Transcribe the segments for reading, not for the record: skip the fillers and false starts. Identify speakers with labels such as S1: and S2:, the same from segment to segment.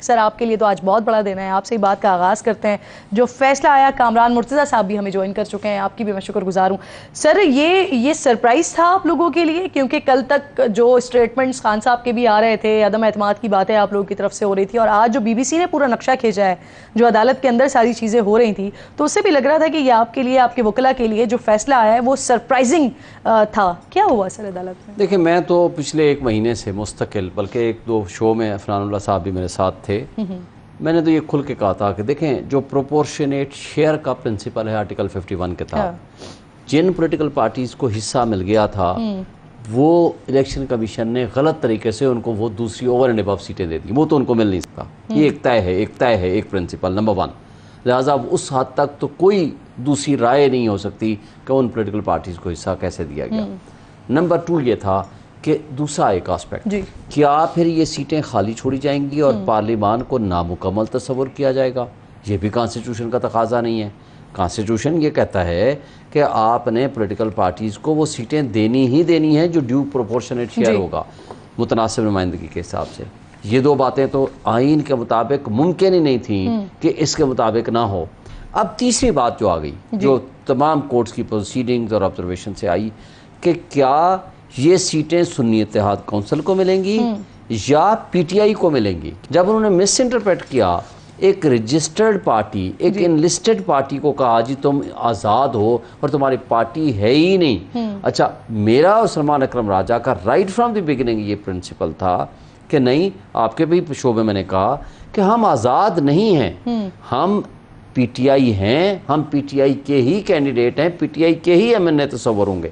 S1: سر آپ کے لیے تو آج بہت بڑا دن ہے. آپ سے ہی بات کا آغاز کرتے ہیں. جو فیصلہ آیا, کامران مرتضیٰ صاحب بھی ہمیں جوائن کر چکے ہیں, آپ کی بھی میں شکر گزار ہوں. سر یہ سرپرائز تھا آپ لوگوں کے لیے, کیونکہ کل تک جو اسٹیٹمنٹس خان صاحب کے بھی آ رہے تھے, عدم اعتماد کی باتیں آپ لوگوں کی طرف سے ہو رہی تھی, اور آج جو بی بی سی نے پورا نقشہ کھینچا ہے, جو عدالت کے اندر ساری چیزیں ہو رہی تھیں, تو اس سے بھی لگ رہا تھا کہ یہ آپ کے لیے, آپ کے وکلا کے لیے جو فیصلہ آیا ہے وہ سرپرائزنگ تھا. کیا ہوا سر عدالت میں؟
S2: دیکھیں, میں تو پچھلے ایک مہینے سے مستقل, بلکہ ایک دو شو میں عفنان اللہ صاحب بھی میرے ساتھ تھے, میں نے تو یہ کھل کے کہا تھا کہ دیکھیں, جو پروپورشنیٹ شیئر کا پرنسپل ہے آرٹیکل 51 کے تحت, جن پولیٹیکل پارٹیز کو حصہ مل گیا تھا وہ الیکشن کمیشن نے غلط طریقے سے ان کو وہ دوسری اوور اینڈ ابو سیٹیں دے دی, وہ تو ان کو مل نہیں سکتا. یہ ایک طے ہے ایک پرنسپل نمبر 1. لہٰذا اس حد تک تو کوئی دوسری رائے نہیں ہو سکتی کہ ان پولیٹیکل پارٹیز کو حصہ کیسے دیا گیا. نمبر 2 یہ تھا کہ دوسرا ایک آسپیکٹ, کیا پھر یہ سیٹیں خالی چھوڑی جائیں گی اور پارلیمان کو نامکمل تصور کیا جائے گا؟ یہ بھی کانسٹیٹیوشن کا تقاضا نہیں ہے. کانسٹیٹیوشن یہ کہتا ہے کہ آپ نے پولیٹیکل پارٹیز کو وہ سیٹیں دینی ہی دینی ہیں جو ڈیو پروپورشنیٹ شیئر ہوگا متناسب نمائندگی کے حساب سے. یہ دو باتیں تو آئین کے مطابق ممکن ہی نہیں تھیں کہ اس کے مطابق نہ ہو. اب تیسری بات جو آ گئی, جو تمام کورٹس کی پروسیڈنگز اور آبزرویشن سے آئی, کہ کیا یہ سیٹیں سنی اتحاد کونسل کو ملیں گی یا پی ٹی آئی کو ملیں گی. جب انہوں نے مس انٹرپریٹ کیا, ایک رجسٹرڈ پارٹی, ایک انلسٹڈ پارٹی کو کہا جی تم آزاد ہو اور تمہاری پارٹی ہے ہی نہیں. اچھا, میرا اور سلمان اکرم راجہ کا رائٹ فرام دی بگننگ یہ پرنسپل تھا کہ نہیں, آپ کے بھی شعبے میں نے کہا کہ ہم آزاد نہیں ہیں, ہم پی ٹی آئی ہیں, ہم پی ٹی آئی کے ہی کینڈیڈیٹ ہیں, پی ٹی آئی کے ہی ایم این اے تصور ہوں گے.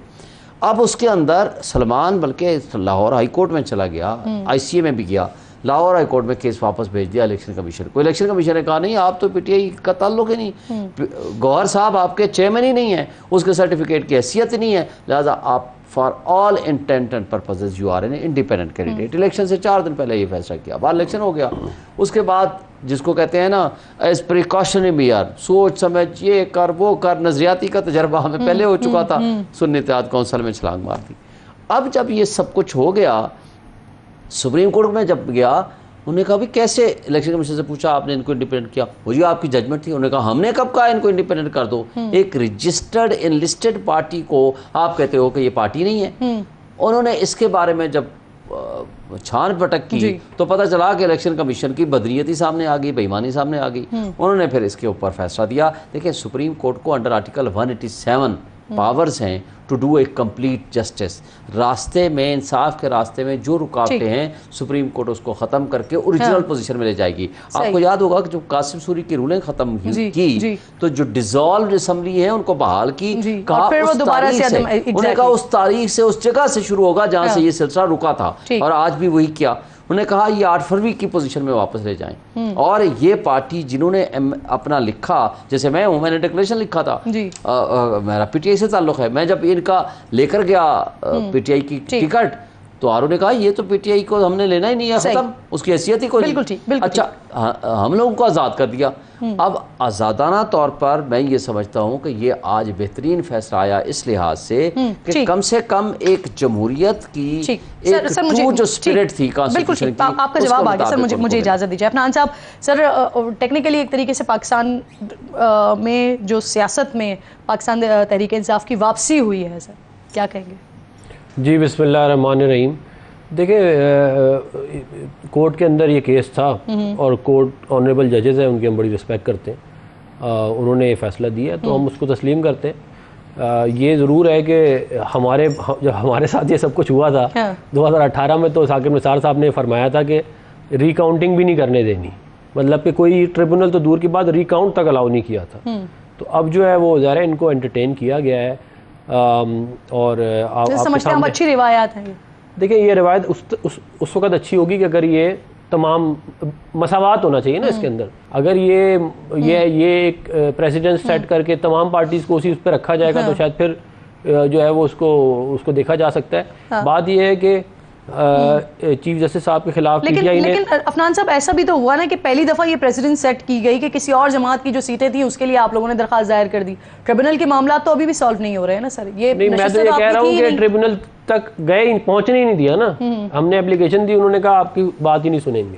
S2: اب اس کے اندر سلمان بلکہ لاہور ہائی کورٹ میں چلا گیا, آئی سی اے میں بھی گیا, لاہور ہائی کورٹ میں کیس واپس بھیج دیا الیکشن کمیشن کو. الیکشن کمیشن نے کہا نہیں, آپ تو پی ٹی آئی کا تعلق ہی نہیں, گوہر صاحب آپ کے چیئرمین ہی نہیں ہیں, اس کے سرٹیفکیٹ کی حیثیت ہی نہیں ہے, لہذا آپ for all intents and purposes you are an independent candidate. Election سے 4 دن پہلے یہ فیصلہ کیا, بعد الیکشن ہو گیا. اس کے بعد جس کو کہتے ہیں نا ایز پریکاشنری میئر, سوچ سمجھ یہ کر وہ کر, نظریاتی کا تجربہ ہمیں پہلے ہو چکا تھا, سنی اتحاد کونسل میں چھلانگ مار دی. اب جب یہ سب کچھ ہو گیا, سپریم کورٹ میں جب گیا, انہوں نے کہا بھی کیسے, الیکشن کمیشن سے پوچھا آپ نے ان کو انڈیپینڈنٹ کیا, وہ جی آپ کی ججمنٹ تھی. انہوں نے کہا ہم نے کب کہا ان کو انڈیپینڈنٹ کر دو, ایک رجسٹرڈ انلسٹڈ پارٹی کو آپ کہتے ہو کہ یہ پارٹی نہیں ہے. انہوں نے اس کے بارے میں جب چھان پٹک کی تو پتہ چلا کہ الیکشن کمیشن کی بدنیتی سامنے آ گئی, بےایمانی سامنے آ گئی. انہوں نے پھر اس کے اوپر فیصلہ دیا. دیکھیں, سپریم کورٹ کو انڈر آرٹیکل 187 پاورز ہیں to do a complete justice. راستے میں, انصاف کے راستے میں جو رکاوٹیں ہیں, سپریم کورٹ اس کو ختم کر کے اوریجنل پوزیشن میں لے جائے گی. آپ کو یاد ہوگا کہ جب قاسم سوری کی رولنگ ختم کی تو جو ڈیزالوڈ اسمبلی ہیں ان کو بحال کی, کہا انہوں نے کہا اس تاریخ سے, اس جگہ سے شروع ہوگا جہاں سے یہ سلسلہ رکا تھا, اور آج بھی وہی کیا. انہوں نے کہا یہ 8 فروری کی پوزیشن میں واپس لے جائیں. اور یہ پارٹی جنہوں نے اپنا لکھا, جیسے میں ہوں, میں نے ڈکلیریشن لکھا تھا, میرا پی ٹی آئی سے تعلق ہے, میں جب ان کا لے کر گیا پی ٹی آئی کی ٹکٹ تو آر او نے کہا یہ تو پی ٹی آئی کو ہم نے لینا ہی نہیں ہے, ختم, اس کی حیثیت ہی کوئی نہیں. اچھا, ہم لوگوں کو آزاد کر دیا. اب آزادانہ طور پر میں یہ سمجھتا ہوں کہ یہ آج بہترین فیصلہ آیا اس لحاظ سے کہ کم سے کم ایک جمہوریت کی ایک جو اسپرٹ تھی کانسٹیٹیوشن کی.
S1: آپ کا جواب آ گیا سر, مجھے اجازت دیجیے. عفنان صاحب, سر ٹیکنیکلی ایک طریقے سے پاکستان میں جو سیاست میں پاکستان تحریک انصاف کی واپسی ہوئی ہے, سر کیا کہیں گے؟
S3: جی بسم اللہ الرحمن الرحیم. دیکھیں, کورٹ کے اندر یہ کیس تھا اور کورٹ آنریبل ججز ہیں, ان کی ہم بڑی رسپیکٹ کرتے ہیں, انہوں نے یہ فیصلہ دیا تو ہم اس کو تسلیم کرتے ہیں. یہ ضرور ہے کہ جب ہمارے ساتھ یہ سب کچھ ہوا تھا 2018 میں, تو ثاقب نثار صاحب نے فرمایا تھا کہ ریکاؤنٹنگ بھی نہیں کرنے دینی, مطلب کہ کوئی ٹریبونل تو دور کی بات, ریکاؤنٹ تک الاؤ نہیں کیا تھا. تو اب جو ہے وہ ظاہر ہے ان کو انٹرٹین کیا گیا ہے, اور
S1: سمجھتے ہیں ہم اچھی روایات ہیں.
S3: دیکھیں, یہ روایت اس وقت اچھی ہوگی کہ اگر یہ تمام مساوات ہونا چاہیے نا اس کے اندر. اگر یہ ایک پریسیڈنٹ سیٹ کر کے تمام پارٹیز کو اسی اس پہ رکھا جائے گا تو شاید پھر جو ہے وہ اس کو دیکھا جا سکتا ہے. بات یہ ہے کہ چیف جسٹس صاحب کے خلاف
S1: لیکن عفنان صاحب ایسا بھی تو ہوا نا کہ پہلی دفعہ یہ پریزیڈنٹ سیٹ کی گئی کہ کسی اور جماعت کی جو سیٹیں تھیں اس کے لیے آپ لوگوں نے درخواست ظاہر کر دی. ٹریبونل کے معاملات تو ابھی بھی سالو نہیں ہو رہے ہیں نا سر. یہ
S3: نہیں, میں تو یہ کہہ رہا ہوں کہ ٹریبونل تک گئے, پہنچنے ہی نہیں دیا نا. ہم نے اپلیکیشن دی, انہوں نے کہا آپ کی بات ہی نہیں سنیں گے.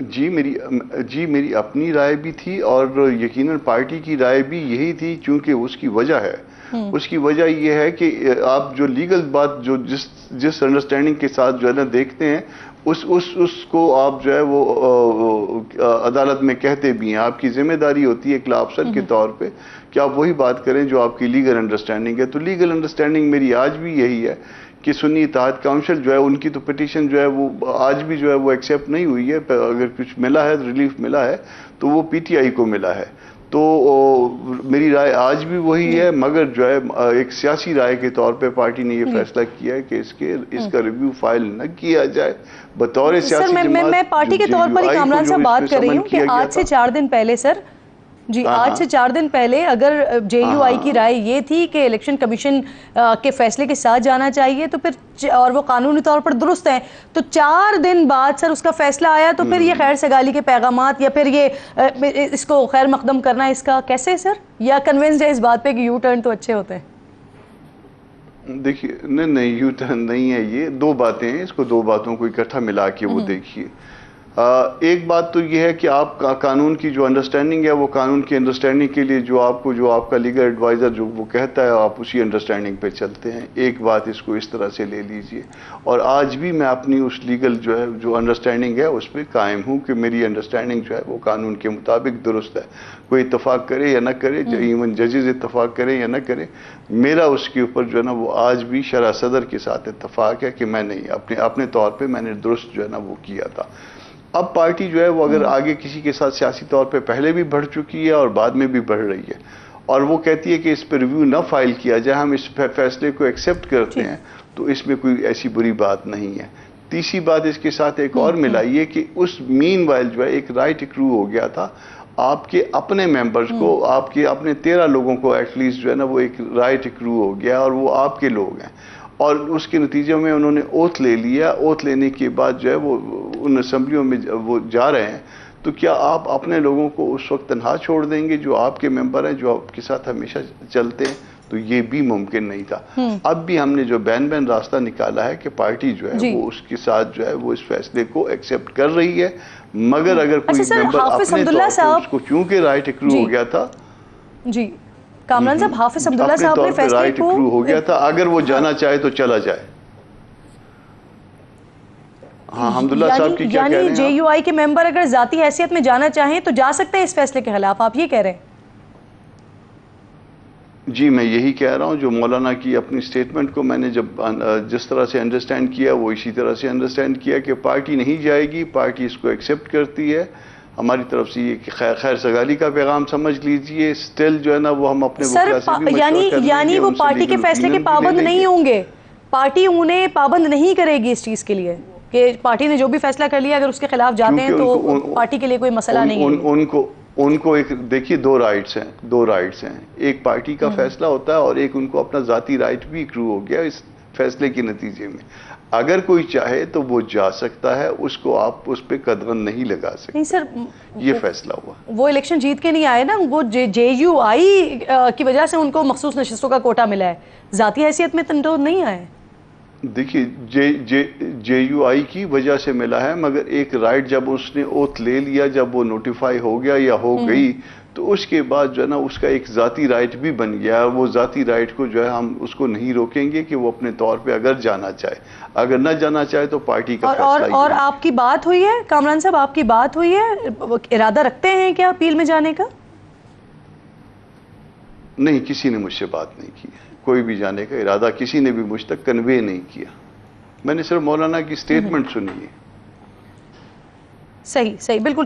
S4: جی میری اپنی رائے بھی تھی اور یقیناً پارٹی کی رائے بھی یہی تھی، چونکہ اس کی وجہ ہے، اس کی وجہ یہ ہے کہ آپ جو لیگل بات جو جس انڈرسٹینڈنگ کے ساتھ جو ہے نا دیکھتے ہیں اس کو آپ جو ہے وہ عدالت میں کہتے بھی ہیں. آپ کی ذمہ داری ہوتی ہے ایک لا افسر کے طور پہ کہ آپ وہی بات کریں جو آپ کی لیگل انڈرسٹینڈنگ ہے. تو لیگل انڈرسٹینڈنگ میری آج بھی یہی ہے کہ سنی اتحاد کونسل جو ہے ان کی تو پٹیشن جو ہے وہ آج بھی جو ہے وہ ایکسیپٹ نہیں ہوئی ہے. اگر کچھ ملا ہے ریلیف ملا ہے تو وہ پی ٹی آئی کو ملا ہے. تو میری رائے آج بھی وہی ہے، مگر جو ہے ایک سیاسی رائے کے طور پہ پارٹی نے یہ فیصلہ کیا ہے کہ اس کا ریویو فائل نہ کیا جائے بطور سیاسی جماعت.
S1: میں پارٹی کے طور پر ہی کامران صاحب بات کر رہی ہوں کہ آج سے 4 دن پہلے سر آج سے 4 دن پہلے اگر جے یو آئی کی رائے یہ تھی کہ الیکشن کمیشن کے فیصلے کے ساتھ جانا چاہیے تو پھر اور وہ قانونی طور پر درست ہیں، تو 4 دن بعد سر اس کا فیصلہ آیا، تو پھر یہ خیر سگالی کے پیغامات یا پھر یہ اس کو خیر مقدم کرنا اس کا کیسے سر؟ یا کنونسڈ ہے اس بات پہ کہ یو ٹرن تو اچھے ہوتے ہیں؟
S4: دیکھیے نہیں یو ٹرن نہیں ہے، یہ 2 باتیں ہیں، اس کو 2 باتوں کو اکٹھا ملا کے وہ دیکھیے. ایک بات تو یہ ہے کہ آپ قانون کی جو انڈرسٹینڈنگ ہے وہ قانون کی انڈرسٹینڈنگ کے لیے جو آپ کا لیگل ایڈوائزر جو وہ کہتا ہے آپ اسی انڈرسٹینڈنگ پہ چلتے ہیں. ایک بات اس کو اس طرح سے لے لیجئے. اور آج بھی میں اپنی اس لیگل جو ہے جو انڈرسٹینڈنگ ہے اس پہ قائم ہوں کہ میری انڈرسٹینڈنگ جو ہے وہ قانون کے مطابق درست ہے. کوئی اتفاق کرے یا نہ کرے، ایون ججز اتفاق کرے یا نہ کرے، میرا اس کے اوپر جو ہے نا وہ آج بھی شرح صدر کے ساتھ اتفاق ہے کہ میں نہیں اپنے طور پہ میں نے درست جو ہے نا وہ کیا تھا. اب پارٹی جو ہے وہ اگر آگے کسی کے ساتھ سیاسی طور پہ پہلے بھی بڑھ چکی ہے اور بعد میں بھی بڑھ رہی ہے اور وہ کہتی ہے کہ اس پہ ریویو نہ فائل کیا جائے، ہم اس فیصلے کو ایکسیپٹ کرتے ہیں، تو اس میں کوئی ایسی بری بات نہیں ہے. تیسری بات اس کے ساتھ ایک اور ملائیے کہ اس مین وائل جو ہے ایک رائٹ اکرو ہو گیا تھا آپ کے اپنے ممبرز کو، آپ کے اپنے 13 لوگوں کو ایٹ لیسٹ جو ہے نا وہ ایک رائٹ اکرو ہو گیا اور وہ آپ کے لوگ ہیں اور اس کے نتیجے میں انہوں نے اوتھ لے لیا. اوتھ لینے کے بعد جو ہے وہ ان اسمبلیوں میں وہ جا رہے ہیں. تو کیا آپ اپنے لوگوں کو اس وقت تنہا چھوڑ دیں گے جو آپ کے ممبر ہیں جو آپ کے ساتھ ہمیشہ چلتے ہیں؟ تو یہ بھی ممکن نہیں تھا. اب بھی ہم نے جو بین راستہ نکالا ہے کہ پارٹی جو ہے وہ اس کے ساتھ جو ہے وہ اس فیصلے کو ایکسیپٹ کر رہی ہے، مگر اگر کوئی ممبر اپنے طور پہ اس کو چونکہ رائٹ اکرو ہو گیا تھا
S1: جی کامران صاحب، حافظ عبداللہ صاحب نے فیصلے
S4: رائٹ
S1: کو
S4: اکرو ہو گیا تھا، اگر وہ جانا چاہے تو چلا جائے. ہاں حمداللہ صاحب کی کیا کہہ رہے ہیں؟
S1: یعنی جے یو آئی کے ممبر اگر ذاتی حیثیت میں جانا چاہیں تو جا سکتے ہیں اس فیصلے کے خلاف، آپ یہ کہہ رہے ہیں؟
S4: جی میں یہی کہہ رہا ہوں. جو مولانا کی اپنی سٹیٹمنٹ کو میں نے جس طرح سے انڈرسٹینڈ کیا وہ اسی طرح سے انڈرسٹینڈ کیا کہ پارٹی نہیں جائے گی، پارٹی اس کو ایکسیپٹ کرتی ہے. ہماری طرف سے یہ خیر سگالی کا پیغام سمجھ لیجئے. سٹل جو ہے نا وہ ہم اپنے وکلا سے بھی مشورہ کر لیں گے.
S1: یعنی وہ پارٹی کے فیصلے کے پابند نہیں ہوں گے، پارٹی انہیں پابند نہیں کرے گی اس چیز کے لیے کہ پارٹی نے جو بھی فیصلہ کر لیا اگر اس کے خلاف جاتے ہیں تو پارٹی کے لیے کوئی مسئلہ نہیں ہے.
S4: ان کو ایک دیکھیے 2 رائٹس ہیں. ایک پارٹی کا فیصلہ ہوتا ہے اور ایک ان کو اپنا ذاتی رائٹ بھی اکرو ہو گیا اس فیصلے کے نتیجے میں. اگر کوئی چاہے تو وہ جا سکتا ہے، اس کو آپ اس پہ قدغن نہیں لگا سکتے.
S1: نہیں سر،
S4: یہ فیصلہ ہوا.
S1: وہ الیکشن جیت کے نہیں آئے نا، وہ جے یو آئی کی وجہ سے ان کو مخصوص نشستوں کا کوٹا ملا ہے، ذاتی حیثیت میں تو نہیں آئے.
S4: دیکھیے جے یو آئی کی وجہ سے ملا ہے، مگر ایک رائٹ جب اس نے اوتھ لے لیا، جب وہ نوٹیفائی ہو گیا یا ہو گئی تو اس کے بعد جو ہے نا اس کا ایک ذاتی رائٹ بھی بن گیا. وہ ذاتی رائٹ کو جو ہے ہم اس کو نہیں روکیں گے کہ وہ اپنے طور پہ اگر جانا چاہے، اگر نہ جانا چاہے تو پارٹی کا فیصلہ.
S1: اور آپ کی بات ہوئی ہے کامران صاحب، آپ کی بات ہوئی ہے، ارادہ رکھتے ہیں کیا اپیل میں جانے کا؟
S4: نہیں، کسی نے مجھ سے بات نہیں کی، کوئی بھی جانے کا ارادہ کسی نے بھی مجھ تک کنوے نہیں کیا. میں نے صرف مولانا کی سٹیٹمنٹ سنی ہے.
S1: صحیح بالکل.